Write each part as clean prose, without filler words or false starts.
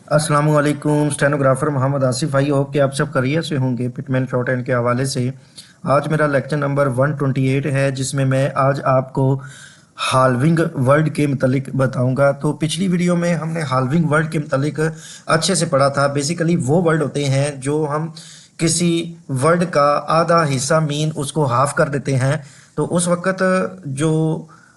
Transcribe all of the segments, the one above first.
अस्सलाम वालेकुम। स्टेनोग्राफर मोहम्मद आसिफ भाई, होप कि आप सब खैरियत से होंगे। पिटमैन शॉर्ट हैंड के हवाले से आज मेरा लेक्चर नंबर 128 है, जिसमें मैं आज आपको हाल्विंग वर्ड के मतलब बताऊंगा। तो पिछली वीडियो में हमने हाल्विंग वर्ड के मतलब अच्छे से पढ़ा था। बेसिकली वो वर्ड होते हैं जो हम किसी वर्ड का आधा हिस्सा मीन उसको हाफ कर देते हैं, तो उस वक्त जो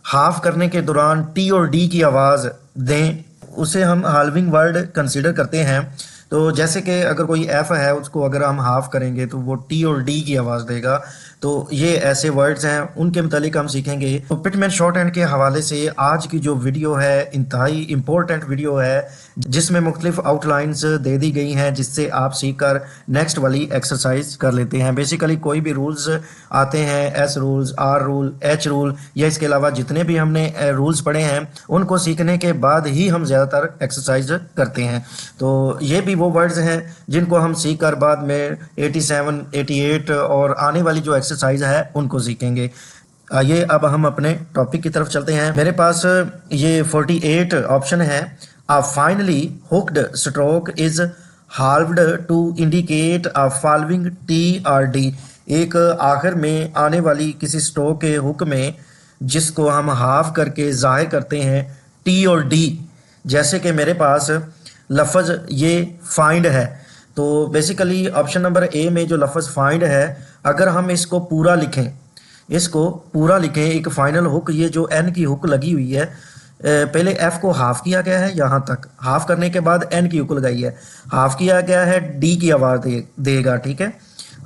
हाफ करने के दौरान टी और डी की आवाज़ दें उसे हम हाल्विंग वर्ड कंसीडर करते हैं। तो जैसे कि अगर कोई एफ है उसको अगर हम हाफ करेंगे तो वो टी और डी की आवाज़ देगा। तो ये ऐसे वर्ड्स हैं, उनके मतलब हम सीखेंगे। तो पिटमैन शॉर्ट हैंड के हवाले से आज की जो वीडियो है इंतहाई इम्पोर्टेंट वीडियो है, जिसमें मुख्तलिफ आउटलाइंस दे दी गई हैं जिससे आप सीख कर नेक्स्ट वाली एक्सरसाइज कर लेते हैं। बेसिकली कोई भी रूल्स आते हैं, S rules, R rule, H rule या इसके अलावा जितने भी हमने रूल्स पढ़े हैं उनको सीखने के बाद ही हम ज़्यादातर एक्सरसाइज करते हैं। तो ये भी वो वर्ड्स हैं जिनको हम सीख कर बाद में 87, 88 और आने वाली जो एक्सरसाइज है उनको सीखेंगे। आइए अब हम अपने टॉपिक की तरफ चलते हैं। मेरे पास ये 48 ऑप्शन है। A finely hooked stroke is halved to indicate a following T or D। एक आखिर में आने वाली किसी स्ट्रोक के हुक में जिसको हम हाफ करके जाहिर करते हैं टी और डी। जैसे कि मेरे पास लफ्ज़ ये फाइंड है, तो बेसिकली ऑप्शन नंबर ए में जो लफ्ज़ फाइंड है, अगर हम इसको पूरा लिखें, एक फाइनल हुक, ये जो एन की हुक लगी हुई है, पहले एफ को हाफ किया गया है, यहाँ तक हाफ करने के बाद एन की हुक लगाई है, हाफ किया गया है, डी की आवाज़ देगा, ठीक है।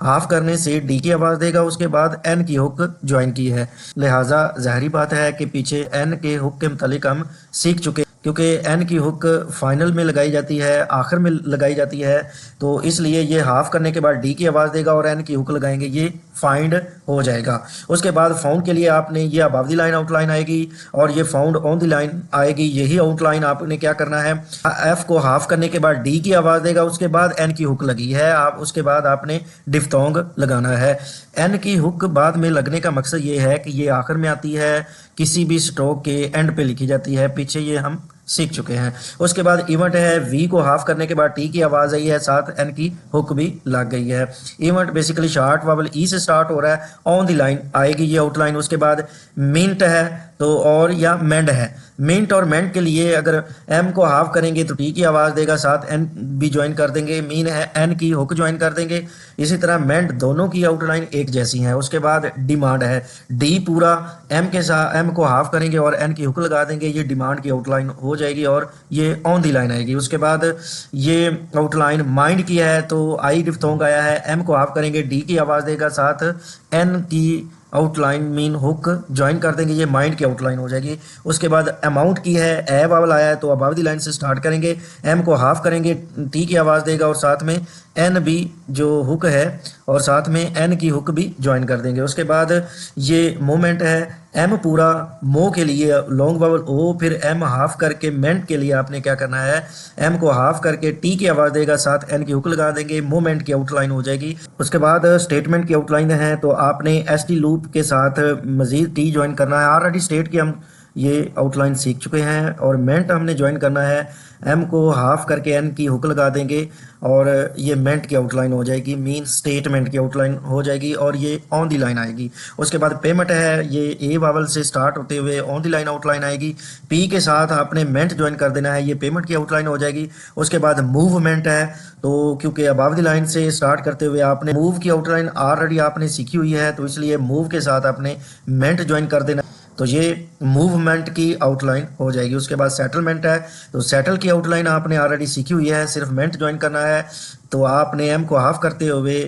हाफ करने से डी की आवाज़ देगा, उसके बाद एन की हुक ज्वाइन की है। लिहाजा ज़ाहिरी बात है कि पीछे एन के हुक के मुतालिक हम सीख चुके, क्योंकि एन की हुक फाइनल में लगाई जाती है, आखिर में लगाई जाती है, तो इसलिए ये हाफ करने के बाद डी की आवाज़ देगा और एन की हुक लगाएंगे, ये फाइंड हो जाएगा। उसके बाद फाउंड के लिए आपने ये अबव द लाइन आउटलाइन आएगी और ये फाउंड ऑन द लाइन आएगी। यही आउटलाइन आपने क्या करना है, एफ को हाफ करने के बाद डी की आवाज़ देगा, उसके बाद एन की हुक लगी है, आप उसके बाद आपने डिफ्थोंग लगाना है। एन की हुक बाद में लगने का मकसद ये है कि ये आखिर में आती है, किसी भी स्ट्रोक के एंड पे लिखी जाती है, पीछे ये हम सीख चुके हैं। उसके बाद इवेंट है, वी को हाफ करने के बाद टी की आवाज़ आई है, साथ एन की हुक भी लग गई है। इवेंट बेसिकली शार्ट वावल ई से स्टार्ट हो रहा है, ऑन द लाइन आएगी ये आउटलाइन। उसके बाद मिंट है तो और या मेंड है। मिंट और मेंड के लिए अगर एम को हाफ करेंगे तो टी की आवाज़ देगा, साथ एन भी ज्वाइन कर देंगे, मीन है एन की हुक ज्वाइन कर देंगे। इसी तरह मेंड दोनों की आउटलाइन एक जैसी हैं। उसके बाद डिमांड है, डी पूरा एम के साथ एम को हाफ करेंगे और एन की हुक लगा देंगे, ये डिमांड की आउटलाइन हो जाएगी और ये ऑन दी लाइन आएगी। उसके बाद ये आउटलाइन माइंड की है, तो आई डिफ्थोंग आया है, एम को हाफ करेंगे, डी की आवाज़ देगा, साथ एन की आउटलाइन मीन हुक ज्वाइन कर देंगे, ये माइंड की आउटलाइन हो जाएगी। उसके बाद अमाउंट की है, ए वावल आया है तो अबव द लाइन से स्टार्ट करेंगे, एम को हाफ करेंगे, टी की आवाज़ देगा और साथ में एन भी जो हुक है और साथ में एन की हुक भी ज्वाइन कर देंगे। उसके बाद ये मोमेंट है, एम पूरा मो के लिए लॉन्ग वावल ओ, फिर एम हाफ करके मेंट के लिए आपने क्या करना है, एम को हाफ करके टी की आवाज़ देगा, साथ एन की हुक लगा देंगे, मोमेंट की आउटलाइन हो जाएगी। उसके बाद स्टेटमेंट की आउटलाइन है, तो आपने एस टी लूप के साथ मजीद टी ज्वाइन करना है। ऑलरेडी स्टेट की हम ये आउटलाइन सीख चुके हैं और मेंट हमने ज्वाइन करना है, एम को हाफ करके एन की हुक लगा देंगे और ये मेंट की आउटलाइन हो जाएगी, मीन स्टेटमेंट की आउटलाइन हो जाएगी और ये ऑन दी लाइन आएगी। उसके बाद पेमेंट है, ये ए वावल से स्टार्ट होते हुए ऑन दी लाइन आउटलाइन आएगी, पी के साथ आपने मेंट ज्वाइन कर देना है, ये पेमेंट की आउटलाइन हो जाएगी। उसके बाद मूवमेंट है, तो क्योंकि अबव द लाइन से स्टार्ट करते हुए आपने मूव की आउटलाइन ऑलरेडी आपने सीखी हुई है, तो इसलिए मूव के साथ आपने मेंट ज्वाइन कर देना, तो ये मूवमेंट की आउटलाइन हो जाएगी। उसके बाद सेटलमेंट है, तो सेटल की आउटलाइन आपने ऑलरेडी सीखी हुई है, सिर्फ मेंट ज्वाइन करना है, तो आपने एम को हाफ करते हुए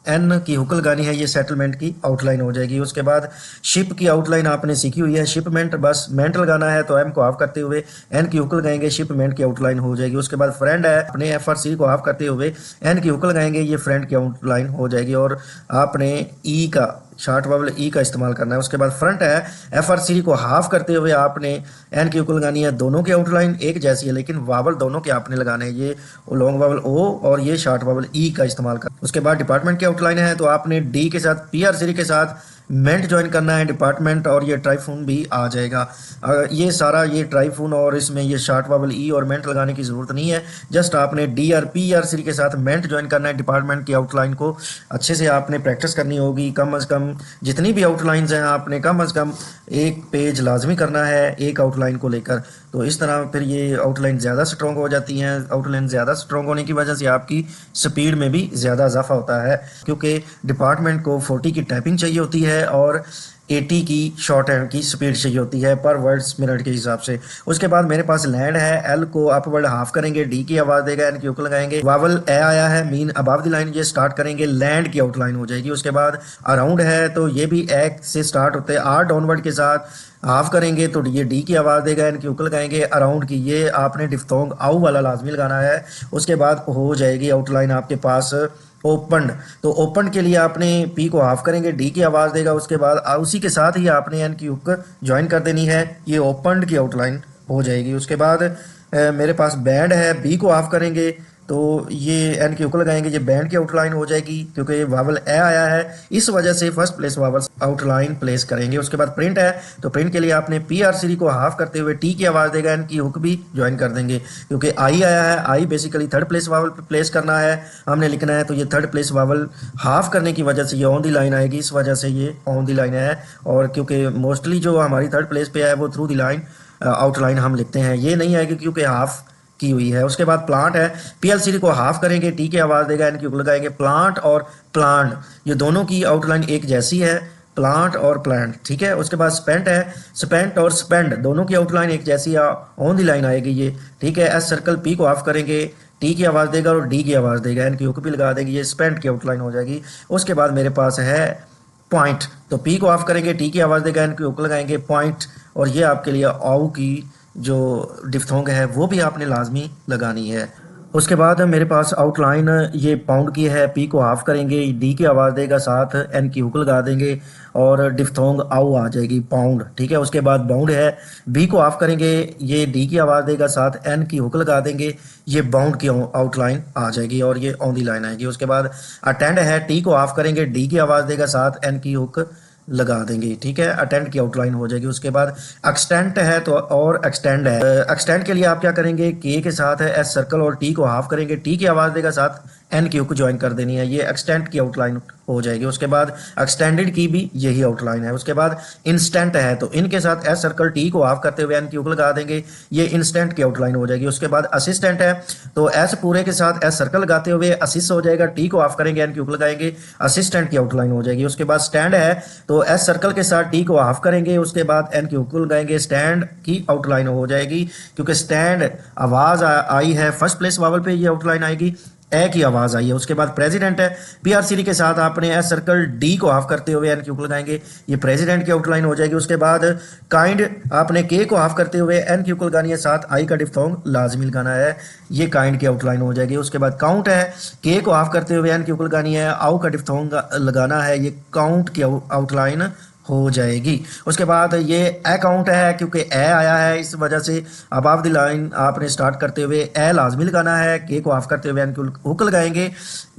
एन की हुक लगानी है, ये सेटलमेंट की आउटलाइन हो जाएगी। उसके बाद शिप की आउटलाइन आपने सीखी हुई है, शिपमेंट बस मेंट लगाना है, तो एम को हाफ करते हुए एन की हुक लगाएंगे, शिपमेंट की आउटलाइन हो जाएगी। उसके बाद फ्रेंड है, अपने एफ आर सी को हाफ करते हुए एन की हुक लगाएंगे, ये फ्रेंड की आउटलाइन हो जाएगी और आपने ई का शार्ट वावल ई का इस्तेमाल करना है। उसके बाद फ्रंट है, एफ आर सी को हाफ करते हुए आपने एन की हुक लगानी है, दोनों की आउटलाइन एक जैसी है लेकिन वावल दोनों के आपने लगाने हैं, ये लॉन्ग वावल ओ और ये शार्ट वावल ई का इस्तेमाल कर। उसके बाद डिपार्टमेंट की आउटलाइन है, तो आपने डी के साथ पी आर सी के साथ मेंट ज्वाइन करना है डिपार्टमेंट और ये ट्राइफून भी आ जाएगा। ये सारा ये ट्राइफून और इसमें ये शार्ट वावल ई और मेंट लगाने की ज़रूरत नहीं है। जस्ट आपने D R P R C के साथ मेंट ज्वाइन करना है। डिपार्टमेंट की आउटलाइन को अच्छे से आपने प्रैक्टिस करनी होगी। कम अज़ कम जितनी भी आउटलाइंस हैं आपने कम अज़ कम एक पेज लाजमी करना है एक आउटलाइन को लेकर। तो इस तरह फिर ये आउटलाइन ज़्यादा स्ट्रॉन्ग हो जाती हैं। आउटलाइन ज़्यादा स्ट्रॉन्ग होने की वजह से आपकी स्पीड में भी ज़्यादा इजाफा होता है, क्योंकि डिपार्टमेंट को 40 की टाइपिंग चाहिए होती है और 80 की शॉर्ट हैंड की स्पीड चाहिए होती है पर वर्ड्स मिनट के हिसाब से। उसके बाद मेरे पास लैंड है, एल को अपवर्ड हाफ करेंगे, डी की आवाज़ देगा, एन की हुक लगाएंगे, वावल ए आया है मीन अबव द लाइन, ये स्टार्ट करेंगे, लैंड की आउटलाइन हो जाएगी। उसके बाद अराउंड है तो ये भी ए से स्टार्ट होते हैं, आर डाउनवर्ड के साथ हाफ करेंगे तो ये डी की आवाज़ देगा, इनकी हुक लगाएंगे, अराउंड की ये आपने डिफ्थोंग आउ वाला लाजमी लगाना है। उसके बाद हो जाएगी आउटलाइन आपके पास ओपन। तो ओपन के लिए आपने पी को हाफ करेंगे, डी की आवाज़ देगा, उसके बाद उसी के साथ ही आपने एन की हुक ज्वाइन कर देनी है, ये ओपन की आउटलाइन हो जाएगी। उसके बाद मेरे पास बैंड है, बी को हाफ करेंगे तो ये एन की हुक लगाएंगे, ये बैंड की आउटलाइन हो जाएगी क्योंकि ये वावल ए आया है, इस वजह से first place vowel outline place करेंगे। उसके बाद प्रिंट है तो प्रिंट के लिए आपने पी आर सी को हाफ करते हुए टी की आवाज़ देगा, एन की हुक भी ज्वाइन कर देंगे क्योंकि आई आया है, I basically third place vowel place करना है हमने लिखना है, तो ये थर्ड प्लेस वावल हाफ करने की वजह से ये ऑन दी लाइन आएगी, इस वजह से ये ऑन दी लाइन है। और क्योंकि मोस्टली जो हमारी थर्ड प्लेस पे है वो थ्रू दी लाइन आउटलाइन हम लिखते हैं, ये नहीं आएगी क्योंकि हाफ की हुई है। उसके बाद प्लांट है, पीएलसी को हाफ करेंगे, टी की आवाज़ देगा, इनकी हुक लगाएंगे, प्लांट और प्लांट ये दोनों की आउटलाइन एक जैसी है, प्लांट और प्लांट, ठीक है। उसके बाद स्पेंट है, स्पेंट और स्पेंड दोनों की आउटलाइन एक जैसी ऑन दी लाइन आएगी ये, ठीक है। एस सर्कल पी को हाफ करेंगे, टी की आवाज़ देगा और डी की आवाज़ देगा, इनकी हुक भी लगा देगी, ये स्पेंट की आउटलाइन हो जाएगी। उसके बाद मेरे पास है पॉइंट, तो पी को ऑफ करेंगे, टी की आवाज़ देगा, इनकी हुक लगाएंगे, पॉइंट, और ये आपके लिए आउ की जो डिफ्थोंग है वो भी आपने लाजमी लगानी है। उसके बाद मेरे पास आउटलाइन ये पाउंड की है, पी को हाफ करेंगे, डी की आवाज़ देगा, साथ एन की हुक लगा देंगे और डिफ्थोंग आउ आ जाएगी पाउंड, ठीक है। उसके बाद बाउंड है, बी को हाफ करेंगे, ये डी की आवाज़ देगा, साथ एन की हुक लगा देंगे, ये बाउंड की आउटलाइन आ जाएगी और ये ऑन दी लाइन आएगी। उसके बाद अटेंड है, टी को हाफ करेंगे, डी की आवाज़ देगा, साथ एन की हुक लगा देंगे, ठीक है, अटेंड की आउटलाइन हो जाएगी। उसके बाद एक्सटेंट है तो और एक्सटेंड है, एक्सटेंड के लिए आप क्या करेंगे, के के साथ है एस सर्कल और टी को हाफ करेंगे, टी की आवाज़ देगा, साथ एन की हुक ज्वाइन कर देनी है, ये एक्सटेंट की आउटलाइन हो जाएगी। उसके बाद एक्सटेंडेड की भी यही आउटलाइन है। उसके बाद इंस्टेंट है तो इनके साथ एस सर्कल टी को हाफ करते हुए एन की हुक लगा देंगे, ये इंस्टेंट की आउटलाइन हो जाएगी। उसके बाद असिस्टेंट है तो एस पूरे के साथ एस सर्कल लगाते हुए असिस्ट हो जाएगा, टी को हाफ करेंगे, एन की हुक लगाएंगे, असिस्टेंट की आउटलाइन हो जाएगी। उसके बाद स्टैंड है तो एस सर्कल के साथ टी को हाफ करेंगे, उसके बाद एन की हुक लगाएंगे, स्टैंड की आउटलाइन हो जाएगी क्योंकि स्टैंड आवाज़ आई है फर्स्ट प्लेस वावल पे, ये आउटलाइन आएगी, ए की आवाज़ आई है। उसके बाद प्रेसिडेंट है, पीआरसी के साथ आपने एस सर्कल डी को हाफ करते हुए एन की हुक लगाएंगे, ये प्रेसिडेंट की आउटलाइन हो जाएगी। उसके बाद काइंड आपने के को हाफ करते हुए एन की हुक लगानी है, साथ आई का डिफ्थोंग लाजमी लगाना है, ये काइंड की आउटलाइन हो जाएगी। उसके बाद काउंट है, के को हाफ करते हुए एन की हुक लगानी है, आउ का डिफ्थोंग लगाना है, ये काउंट की आउटलाइन हो जाएगी। उसके बाद ये अकाउंट है क्योंकि ए आया है, इस वजह से अबव द लाइन आपने स्टार्ट करते हुए ए लाजमी लगाना है, के को हाफ करते हुए एन की हुक लगाएंगे,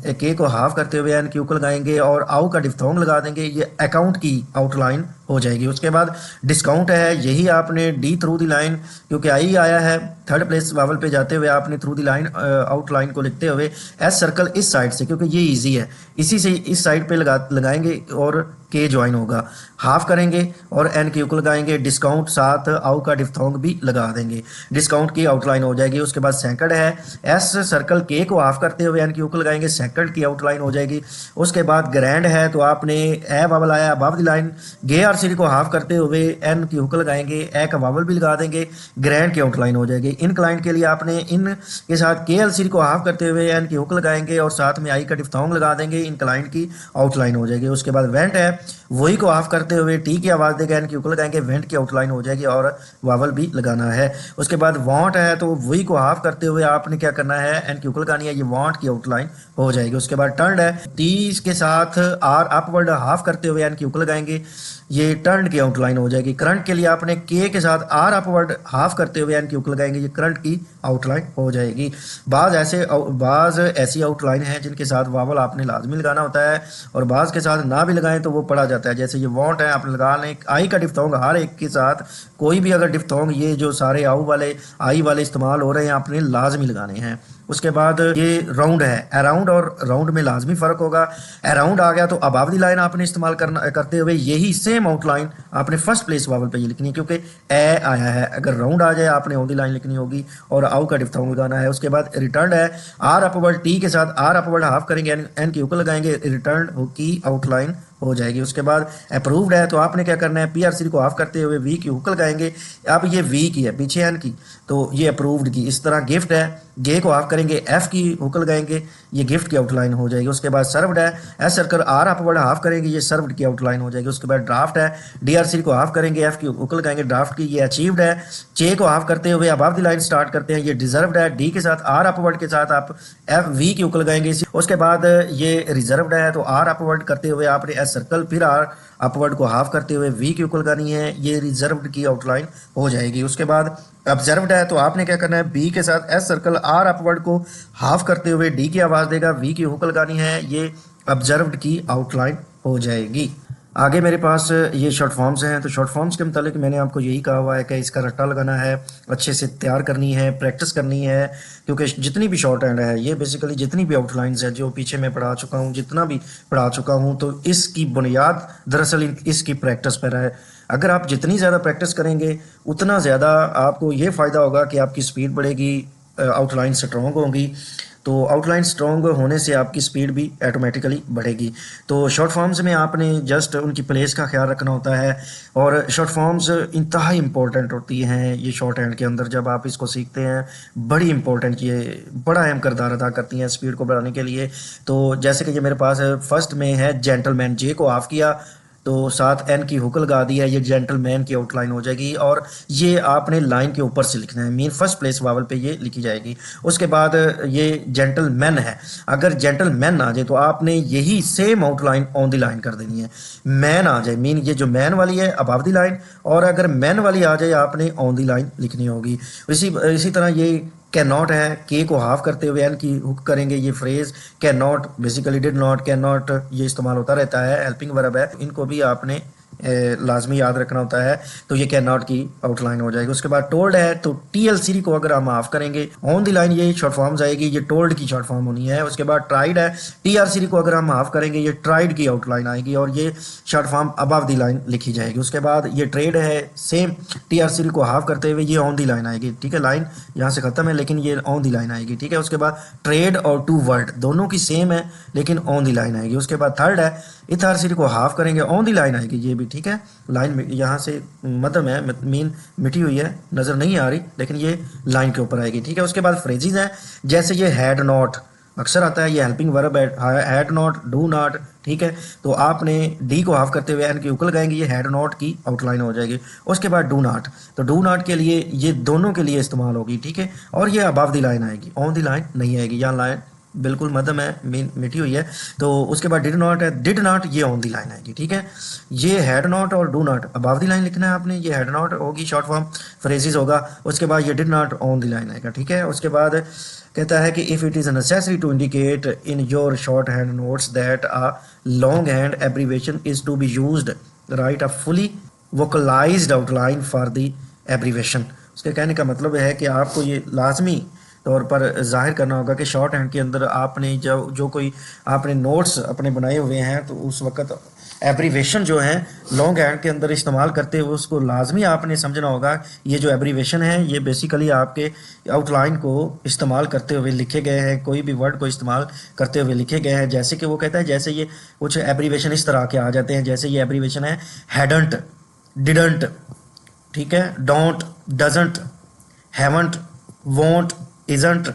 के को हाफ करते हुए एन की हुक लगाएंगे और आउ का डिफ्थोंग लगा देंगे, ये अकाउंट की आउटलाइन हो जाएगी। उसके बाद डिस्काउंट है, यही आपने डी थ्रू द लाइन क्योंकि आई आया है थर्ड प्लेस वावल पे जाते हुए आपने थ्रू द लाइन आउटलाइन को लिखते हुए एस सर्कल इस साइड से, क्योंकि ये इजी है, इसी से इस साइड पे लगाएंगे और के ज्वाइन होगा, हाफ करेंगे और एन की हुक लगाएंगे, डिस्काउंट साथ आउ का डिफ्थोंग भी लगा देंगे, डिस्काउंट की आउटलाइन हो जाएगी। उसके बाद सेकंड है, एस सर्कल के को हाफ करते हुए एन की हुक लगाएंगे, सेकंड की आउटलाइन हो जाएगी। उसके बाद ग्रैंड है तो आपने ए वावल आया अबव द लाइन, गे आर सी को हाफ करते हुए एन की हुक लगाएंगे, ए का वावल भी लगा देंगे, ग्रैंड की आउटलाइन हो जाएगी। इन क्लाइंट के लिए आपने इन के साथ के एल सी को हाफ करते हुए एन की हुक लगाएंगे और साथ में आई का डिफ्थोंग लगा देंगे, इन क्लाइंट की आउटलाइन हो जाएगी। उसके बाद वेंट है, वही को हाफ करते हुए टी की आवाज़ देगा, एन की हुक लगाएंगे, वेंट की आउटलाइन हो जाएगी और वावल भी लगाना है। उसके बाद वांट है तो वही को हाफ करते हुए आपने क्या करना है, एन की हुक लगानी है, ये वांट की आउटलाइन हो जाएगी। उसके बाद टर्न है, टी के साथ आर अपवर्ड हाफ करते हुए एन की हुक लगाएंगे, ये ये टर्न की आउटलाइन हो जाएगी। करंट के लिए आपने के के साथ आर अपवर्ड हाफ करते हुए एन की हुक लगाएंगे, ये करंट की आउटलाइन हो जाएगी। बाज ऐसी आउटलाइन है जिनके साथ वावल आपने लाजमी लगाना होता है और बाज के साथ ना भी लगाएं तो वो पढ़ा जाता है। जैसे ये वॉन्ट है, आपने लगा लें आई का डिफ्थोंग, हर एक के साथ कोई भी अगर डिफ्थोंग ये जो सारे आई वाले इस्तेमाल हो रहे हैं आपने लाजमी लगाने हैं। उसके बाद ये राउंड है, अराउंड और राउंड में लाजमी फ़र्क होगा। अराउंड आ गया तो अबाव दी लाइन आपने इस्तेमाल करते हुए यही सेम आउटलाइन आपने फर्स्ट प्लेस वावल पे ये लिखनी है, क्योंकि ए आया है। अगर राउंड आ जाए आपने ऑन दी लाइन लिखनी होगी और आउ का डिफ्थोंग लगाना है। उसके बाद रिटर्न है, आर अपवर्ड टी के साथ आर अपवर्ड हाफ करेंगे, एन की हुक लगाएंगे, रिटर्न की आउटलाइन हो जाएगी। उसके बाद अप्रूव्ड है तो आपने क्या करना है, पीआरसी को ऑफ करते हुए वी की हुक लगाएंगे। अब ये वी की है पीछे एन की, तो ये अप्रूव्ड की। इस तरह गिफ्ट है, गे को ऑफ करेंगे, एफ की हुक लगाएंगे, ये गिफ्ट की आउटलाइन हो जाएगी। उसके बाद सर्व्ड है, S circle R upward half करेंगे, ये सर्व्ड की आउटलाइन हो जाएगी। उसके बाद ड्राफ्ट है, डीआरसी को ऑफ करेंगे, एफ की हुक लगाएंगे, ड्राफ्ट की, ये अचीव्ड है। चे को ऑफ करते हुए अबव द लाइन स्टार्ट करते हैं, ये डिजर्व्ड है। डी के साथ आर अपवर्ड के साथ आप एफ वी की हुक लगाएंगे। उसके बाद ये रिजर्व्ड है तो आर अपवर्ड करते हुए आपने एस सर्कल फिर आर अपवर्ड को हाफ करते हुए वी की हुक लगानी है, ये रिजर्व्ड की आउटलाइन हो जाएगी। उसके बाद ऑब्जर्व्ड है तो आपने क्या करना है, बी के साथ एस सर्कल आर अपवर्ड को हाफ करते हुए डी की आवाज़ देगा, वी की हुक लगानी है, ये ऑब्जर्व्ड की आउटलाइन हो जाएगी। आगे मेरे पास ये शॉर्ट फॉर्म्स हैं, तो शॉर्ट फॉर्म्स के मुतालिक मैंने आपको यही कहा हुआ है कि इसका रट्टा लगाना है, अच्छे से तैयार करनी है, प्रैक्टिस करनी है, क्योंकि जितनी भी शॉर्ट हैंड है, ये बेसिकली जितनी भी आउटलाइंस है जो पीछे मैं पढ़ा चुका हूँ, जितना भी पढ़ा चुका हूँ, तो इसकी बुनियाद दरअसल इसकी प्रैक्टिस पर है। अगर आप जितनी ज़्यादा प्रैक्टिस करेंगे उतना ज़्यादा आपको ये फ़ायदा होगा कि आपकी स्पीड बढ़ेगी, आउटलाइन स्ट्रॉन्ग होंगी। तो आउटलाइन स्ट्रॉन्ग होने से आपकी स्पीड भी ऑटोमेटिकली बढ़ेगी। तो शॉर्ट फॉर्म्स में आपने जस्ट उनकी प्लेस का ख्याल रखना होता है और शॉर्ट फॉर्म्स इंतहाई इंपॉर्टेंट होती हैं ये शॉर्ट हैंड के अंदर। जब आप इसको सीखते हैं बड़ी इंपॉर्टेंट, ये बड़ा अहम किरदार अदा करती हैं स्पीड को बढ़ाने के लिए। तो जैसे कि ये मेरे पास फर्स्ट में है जेंटलमैन, जे को ऑफ किया तो साथ एन की हुक लगा दी है, ये जेंटलमैन की आउटलाइन हो जाएगी और ये आपने लाइन के ऊपर से लिखना है, मीन फर्स्ट प्लेस वावल पे ये लिखी जाएगी। उसके बाद ये जेंटलमैन है, अगर जेंटलमैन आ जाए तो आपने यही same outline on the line कर देनी है। मैन आ जाए, मीन ये जो मैन वाली है अबव द लाइन, और अगर मैन वाली आ जाए आपने ऑन द लाइन लिखनी होगी। इसी तरह ये कैन नॉट है, के को हाफ करते हुए एन की हुक करेंगे, ये phrase can not basically did not, can not ये इस्तेमाल होता रहता है, हेल्पिंग वर्ब है, इनको भी आपने लाजमी याद रखना होता है। तो ये कैन नॉट की आउटलाइन हो जाएगी। उसके बाद टोल्ड है तो टीएलसी को अगर हम ऑफ करेंगे ऑन द लाइन ये शॉर्ट फॉर्म्स आएगी, ये टोल्ड की शॉर्ट फॉर्म होनी है। उसके बाद ट्राइड है, टीआरसी को अगर हम ऑफ करेंगे ये ट्राइड की आउटलाइन आएगी और ये short form above the line लिखी जाएगी। उसके बाद ये ट्रेड है, सेम टीआरसी को हाफ करते हुए ये ऑन द लाइन आएगी, ठीक है, लाइन यहाँ से खत्म है लेकिन ये ऑन द लाइन आएगी, ठीक है। उसके बाद ट्रेड और टू वर्ड दोनों की सेम है लेकिन ऑन द लाइन आएगी। उसके बाद थर्ड है, इथारसी को हाफ करेंगे ऑन द लाइन आएगी, ये भी ठीक है, लाइन यहाँ से मध्यम है, मीन मिटी हुई है, नज़र नहीं आ रही लेकिन ये लाइन के ऊपर आएगी, ठीक है। उसके बाद फ्रेजेस हैं, जैसे ये हैड नॉट अक्सर आता है, ये हेल्पिंग वर्ब है, हैड नॉट, डू नॉट, ठीक है। तो आपने डी को हाफ करते हुए एन की हुक लगाएंगे, ये हैड नॉट की आउटलाइन हो जाएगी। उसके बाद डू नॉट, तो डू नॉट के लिए ये दोनों के लिए इस्तेमाल होगी, ठीक है, और ये अबव द लाइन आएगी, ऑन द लाइन नहीं आएगी, यहाँ लाइन बिल्कुल मध्यम है, मिटी हुई है। तो उसके बाद डिड नॉट है, डिड नॉट ये ऑन दी लाइन आएगी, ठीक है। ये हैड नॉट और do not above the line लिखना है आपने, ये हैड नॉट होगी शॉर्ट फॉर्म, फ्रेजेस होगा। उसके बाद ये did not on the line आएगा, ठीक है। उसके बाद कहता है कि if it is necessary to indicate in your shorthand notes that a longhand abbreviation is to be used, write a fully vocalised outline for the abbreviation. उसके कहने का मतलब है कि आपको ये लाजमी तौर पर जाहिर करना होगा कि शॉर्ट हैंड के अंदर आपने जो कोई आपने नोट्स अपने बनाए हुए हैं तो उस वक्त एब्रीवेशन जो है लॉन्ग हैंड के अंदर इस्तेमाल करते हुए उसको लाजमी आपने समझना होगा। ये जो एब्रीवेशन है ये बेसिकली आपके आउटलाइन को इस्तेमाल करते हुए लिखे गए हैं, कोई भी वर्ड को इस्तेमाल करते हुए लिखे गए हैं। जैसे कि वो कहता है, जैसे ये कुछ एब्रीवेशन इस तरह के आ जाते हैं, जैसे ये एब्रीवेशन है हैडंट, डिडंट, ठीक है, don't, doesn't, haven't, won't, isn't,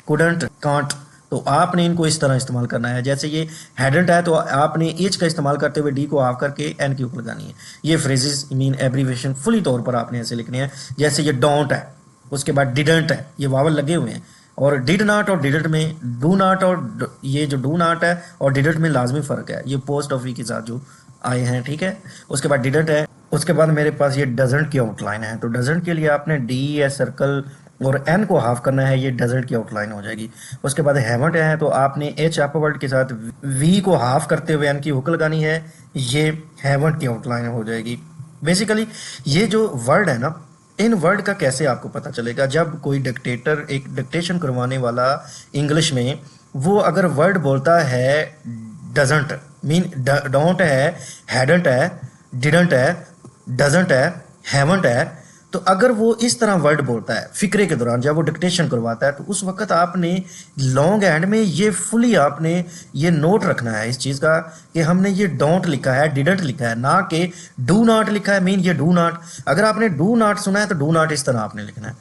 couldn't, can't. तो आपने इनको इस तरह इस्तेमाल करना है। जैसे ये हैडंट है तो आपने एच का इस्तेमाल करते हुए डी को ऑफ करके एन की ऊपर लगानी है। ये फ्रेजेस मीन एब्रीवेशन फुली तौर पर आपने ऐसे लिखने हैं। जैसे ये डोंट है, उसके बाद डिडंट है, ये वावल लगे हुए हैं, और डिड नॉट और डिडंट में डू नॉट और ये जो डू नॉट है और डिडंट में लाजमी फ़र्क है, ये पोस्ट ऑफ वी के साथ जो आए हैं, ठीक है। उसके बाद डिडंट है, उसके बाद मेरे पास ये डजंट की आउटलाइन है। तो डजंट के लिए आपने डी या सर्कल और एन को हाफ करना है, ये डजंट की आउटलाइन हो जाएगी। उसके बाद हैवंट है, तो आपने एच अपवर्ड के साथ वी को हाफ करते हुए एन की हुक लगानी है, ये हैवंट की आउटलाइन हो जाएगी। बेसिकली ये जो वर्ड है ना, इन वर्ड का कैसे आपको पता चलेगा, जब कोई डिक्टेटर एक डिक्टेशन करवाने वाला इंग्लिश में वो अगर वर्ड बोलता है डजंट मीन डोंट है, हैडंट है, डिडंट है, डजंट है, हैवंट है, तो अगर वो इस तरह वर्ड बोलता है फिक्रे के दौरान जब वो डिक्टेशन करवाता है, तो उस वक्त आपने लॉन्ग एंड में ये फुली आपने ये नोट रखना है इस चीज़ का कि हमने ये डोंट लिखा है, डिडंट लिखा है, ना कि डू नॉट लिखा है मीन ये डू नॉट। अगर आपने डू नॉट सुना है तो डू नॉट इस तरह आपने लिखना है,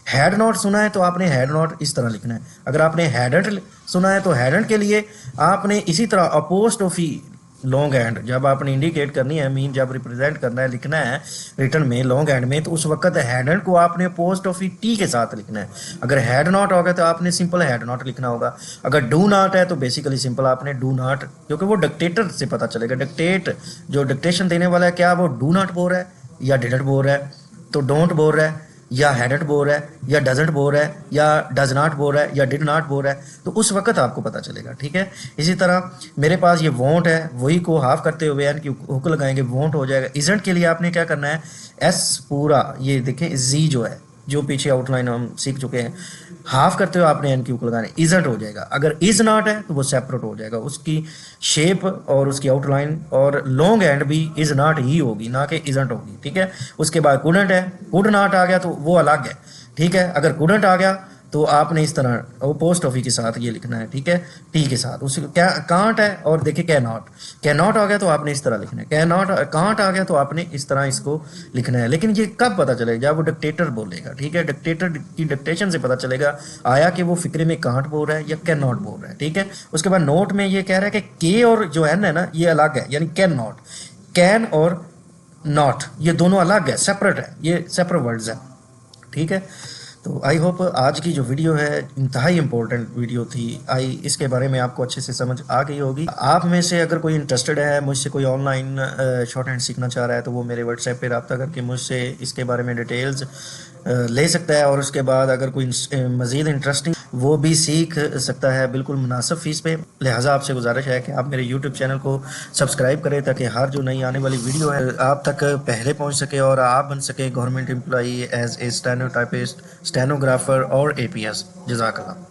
हैड नॉट सुना है तो आपने हैड नॉट इस तरह लिखना है, अगर आपने हैडंट सुना है तो हैडंट के लिए आपने इसी तरह अपोस्ट्रोफी लॉन्ग एंड जब आपने इंडिकेट करनी है मीन जब रिप्रेजेंट करना है लिखना है रिटर्न में लॉन्ग एंड में, तो उस वक्त हैडंट को आपने अपोस्ट्रोफी टी के साथ लिखना है। अगर हैड नॉट होगा तो आपने सिंपल हैड नॉट लिखना होगा। अगर डू नॉट है तो बेसिकली सिंपल आपने डू नॉट, क्योंकि वो डिक्टेटर से पता चलेगा, डिक्टेट जो डिक्टेशन देने वाला है क्या वो डू नॉट बोल रहा है या डिडंट बोल रहा है, तो डोंट बोल रहा है या हैडंट बोल रहा है या डजंट बोल रहा है या डज नॉट बोल रहा है या डिड नॉट बोल रहा है, तो उस वक्त आपको पता चलेगा, ठीक है। इसी तरह मेरे पास ये वॉन्ट है, वही को हाफ करते हुए एन की हुक लगाएंगे, वॉन्ट हो जाएगा। इजंट के लिए आपने क्या करना है, एस पूरा ये देखें जी जो है जो पीछे आउटलाइन हम सीख चुके हैं, हाफ करते हुए आपने एन की हुक लगाना है, इजंट हो जाएगा। अगर इज नॉट है तो वो सेपरेट हो जाएगा, उसकी शेप और उसकी आउटलाइन और लॉन्ग एंड भी इज नॉट ही होगी ना कि इजंट होगी, ठीक है। उसके बाद कुडंट है, कुड नॉट आ गया तो वो अलग है, ठीक है। अगर कुडंट आ गया तो आपने इस तरह वो पोस्ट ऑफिस के साथ ये लिखना है, ठीक है, टी के साथ। उसी क्या कांट है और देखिए कैन नॉट आ गया तो आपने इस तरह लिखना है, कैन नॉट कांट आ गया तो आपने इस तरह इसको लिखना है। लेकिन ये कब पता चलेगा, जब वो डिक्टेटर बोलेगा, ठीक है, डिक्टेटर की डिक्टेशन से पता चलेगा आया कि वो फिक्रे में कांट बोल रहा है या कैन नॉट बोल रहा है, ठीक है। उसके बाद नोट में ये कह रहा है कि के और जो एन है ना ये अलग है, यानी कैन नॉट, कैन और नॉट ये दोनों अलग है, सेपरेट है, ये सेपरेट वर्ड्स है, ठीक है। तो आई होप आज की जो वीडियो है इंतहाई इंपॉर्टेंट वीडियो थी, इसके बारे में आपको अच्छे से समझ आ गई होगी। आप में से अगर कोई इंटरेस्टेड है, मुझसे कोई ऑनलाइन शॉर्ट हैंड सीखना चाह रहा है, तो वो मेरे व्हाट्सएप पे रब्ता करके मुझसे इसके बारे में डिटेल्स ले सकता है। और उसके बाद अगर कोई मज़ीद इंटरेस्टिंग वो भी सीख सकता है बिल्कुल मुनासिब फ़ीस पे। लिहाजा आपसे गुजारिश है कि आप मेरे यूट्यूब चैनल को सब्सक्राइब करें ताकि हर जो नई आने वाली वीडियो है आप तक पहले पहुंच सके और आप बन सके government employee as a stenotypist, stenographer और APS। जज़ाकल्लाह।